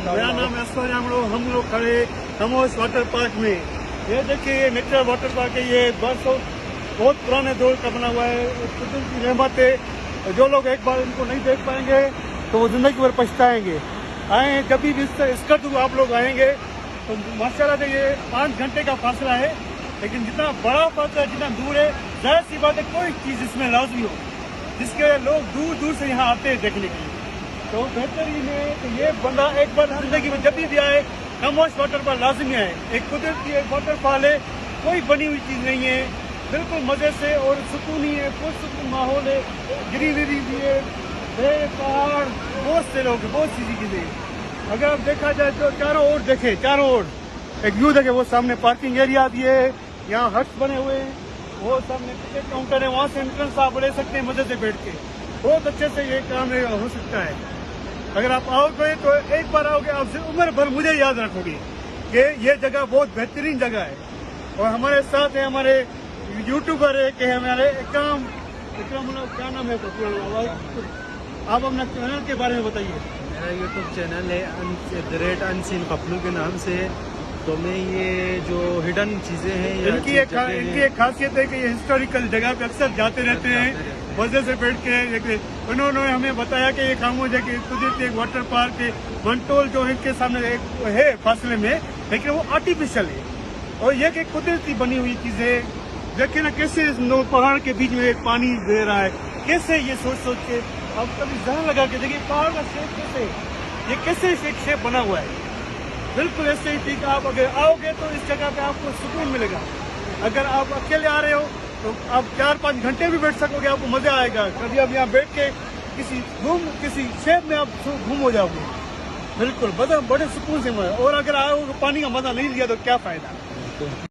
मेरा नाम असफर है। हम लोग खड़े खामोश वाटर पार्क में। ये देखिए ये नेचुरल वाटर पार्क है। ये बहुत पुराने दौर का बना हुआ है। कुदरत की रहमत है। जो लोग एक बार इनको नहीं देख पाएंगे तो वो जिंदगी भर पछताएंगे। आए जब भी इसका तो आप लोग आएंगे तो माशाल्लाह से ये 5 घंटे का फासला है, लेकिन जितना बड़ा फासला जितना दूर है, जाहिर सी बात है कोई चीज़ इसमें लाजमी हो जिसके लोग दूर दूर से यहाँ आते हैं देखने के लिए। तो बेहतरीन है कि ये बंदा एक बार जिंदगी में जब भी आए खामोश वाटर पार्क लाजमी आए। एक कुदरत की एक वाटर फॉल है, कोई बनी हुई चीज़ नहीं है, बिल्कुल मज़े से और सुकून ही है, पुरसुकून माहौल है, ग्रीनरी भी है, पहाड़, बहुत से लोग बहुत सी चीज़ें। अगर आप देखा जाए तो चारों ओर देखे, चारों ओर एक व्यू देखे, वो सामने पार्किंग एरिया भी है, यहाँ हट्स बने हुए हैं, वो सामने टिकट काउंटर है, वहाँ से एंट्रेंस आप ले सकते हैं मजे से बैठ के। बहुत अच्छे से ये काम हो सकता है। अगर आप आओगे तो एक बार आओगे आपसे उम्र भर मुझे याद रखोगे कि ये जगह बहुत बेहतरीन जगह है। और हमारे साथ है हमारे यूट्यूबर है कि हमारे इकराम क्या नाम है आप अपना चैनल के बारे में बताइए। मेरा यूट्यूब चैनल है अनसीन पपलू के नाम से। तो मैं ये जो हिडन चीज़ें हैं इनकी एक खासियत है कि ये हिस्टोरिकल जगह पे अक्सर जाते रहते हैं मजे से बैठ के। उन्होंने हमें बताया कि ये खामोश है कि कुदरती एक वाटर पार्क है मंटोल जो इनके सामने एक है फासले में, लेकिन वो आर्टिफिशियल है और ये कि कुदरती बनी हुई चीजें। देखिए ना कैसे पहाड़ के बीच में एक पानी दे रहा है, कैसे ये सोच के आप कभी ध्यान लगा के देखिए पहाड़ का शेप कैसे, ये कैसे शेप बना हुआ है। बिल्कुल ऐसे ही ठीक। आप अगर आओगे तो इस जगह पे आपको सुकून मिलेगा। अगर आप अकेले आ रहे हो तो आप 4-5 घंटे भी बैठ सकोगे, आपको मजा आएगा। कभी आप यहाँ बैठ के किसी शेप में आप घूम हो जाओगे, बिल्कुल बड़े सुकून से। और अगर आओगे पानी का मजा नहीं लिया तो क्या फायदा।